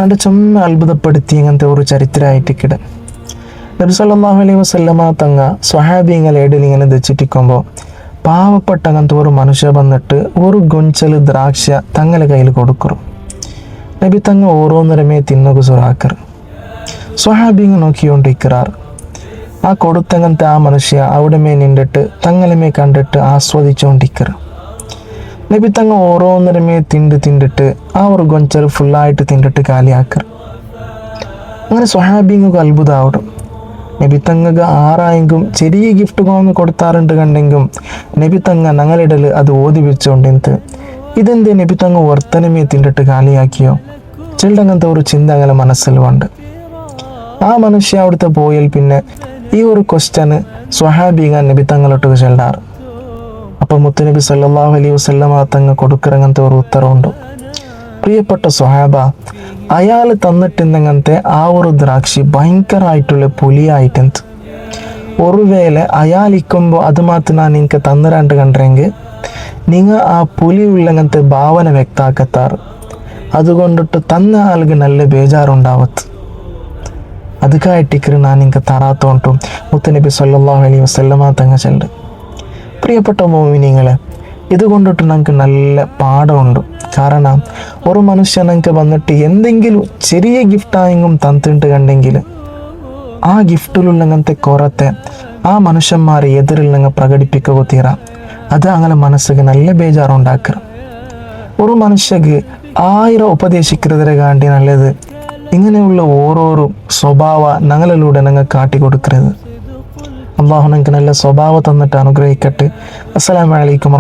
എന്നിട്ട് ചുമ്മാ അത്ഭുതപ്പെടുത്തി അങ്ങനത്തെ ഒരു ചരിത്രമായിട്ട് കിട. നബി സല്ലല്ലാഹു അലൈഹി വസല്ലമ തങ്ങ സ്വഹാബിങ്ങളെ ഇടയിൽ ഇങ്ങനെ ദച്ചിട്ടിക്കുമ്പോൾ പാവപ്പെട്ട അങ്ങനത്തെ ഒരു മനുഷ്യ വന്നിട്ട് ഒരു ഗൊഞ്ചൽ ദ്രാക്ഷ തങ്ങളെ കയ്യിൽ കൊടുക്കറും. നബി തങ്ങ ഓരോന്നരമേ തിന്നുക സുറാക്കർ. സ്വഹാബിങ്ങൾ നോക്കിക്കൊണ്ടിരിക്കാറ്. ആ കൊടുത്തങ്ങനത്തെ ആ മനുഷ്യ അവിടെ മേ നിന്നിട്ട് തങ്ങളെ കണ്ടിട്ട് ആസ്വദിച്ചുകൊണ്ടിരിക്കറ്. നബി തങ്ങ ഓരോന്നരമേ തിണ്ടിട്ട് ആ ഒരു ഗൊഞ്ചൽ ഫുള്ളായിട്ട് തിണ്ടിട്ട് കാലിയാക്കർ. അങ്ങനെ സ്വഹാബിങ്ങൾക്ക് അത്ഭുതമാവടും. നബി തങ്ങക്ക് ആരായെങ്കിലും ചെറിയ ഗിഫ്റ്റ് വാങ്ങി കൊടുത്താറുണ്ട് കണ്ടെങ്കിലും നബി തങ്ങ ഞങ്ങളിടൽ അത് ഓതി വെച്ചോണ്ടെന്ത് ഇതെന്തേ നബി തങ്ങ വർത്തനമേ തിണ്ടിട്ട് കാലിയാക്കിയോ ചെല്ലങ്ങനത്തെ ഒരു ചിന്ത അങ്ങനെ മനസ്സിൽ ഉണ്ട്. ആ മനുഷ്യ അവിടുത്തെ പോയാൽ പിന്നെ ഈ ഒരു ക്വസ്റ്റ്യന് സ്വഹാബിക നബി തങ്ങളൊട്ട് ചെല്ലാറ്. അപ്പം മുത്തുനബി സല്ലല്ലാഹു അലൈഹി വസല്ലമ തങ്ങ കൊടുക്കറങ്ങനത്തെ ഒരു ഉത്തരവുണ്ട്. പ്രിയപ്പെട്ട സ്വഹാബ, അയാൾ തന്നിട്ടുണ്ടെങ്ങനത്തെ ആ ഒരു ദ്രാക്ഷി ഭയങ്കരമായിട്ടുള്ള പുലിയായിട്ടെന്ത് ഒരു വേള അയാൾ ഇക്കുമ്പോൾ അത് മാത്രം ഞാൻ നിങ്ങൾക്ക് തന്നിരാണ്ട് കണ്ടെങ്കിൽ നിങ്ങൾ ആ പുലി ഉള്ളങ്ങനത്തെ ഭാവന വ്യക്താക്കത്താറ്. അതുകൊണ്ടിട്ട് തന്ന ആൾക്ക് നല്ല ബേജാറുണ്ടാവത്ത്. അതുക്കായിട്ടിക്കറ് ഞാൻ നിങ്ങൾക്ക് തറാത്തോണ്ടും മുത്തുനബി സല്ലല്ലാഹു അലൈഹി വസല്ലമ തങ്ങ ചെല്ല്. പ്രിയപ്പെട്ട മോമിനിങ്ങളെ, ഇതുകൊണ്ടിട്ട് നമുക്ക് നല്ല പാഠമുണ്ട്. കാരണം ഒരു മനുഷ്യൻ നമുക്ക് വന്നിട്ട് എന്തെങ്കിലും ചെറിയ ഗിഫ്റ്റായെങ്കിലും തന്നിട്ട് കണ്ടെങ്കിൽ ആ ഗിഫ്റ്റിലുള്ള അങ്ങനത്തെ കുറത്തെ ആ മനുഷ്യന്മാരെ എതിരിൽ നിങ്ങൾ പ്രകടിപ്പിക്കുക തീരാം. അത് അങ്ങനെ മനസ്സിക്ക് നല്ല ബേജാറുണ്ടാക്കുക. ഒരു മനുഷ്യക്ക് 1000 ഉപദേശിക്കുന്നതിനെ കാണ്ടി നല്ലത് ഇങ്ങനെയുള്ള ഓരോരോ സ്വഭാവ ഞങ്ങളിലൂടെ ഞങ്ങൾ കാട്ടിക്കൊടുക്കരുത്. അള്ളാഹു നിങ്ങൾക്ക് നല്ല സ്വഭാവം തന്നിട്ട് അനുഗ്രഹിക്കട്ടെ. അസ്സലാമു അലൈക്കും.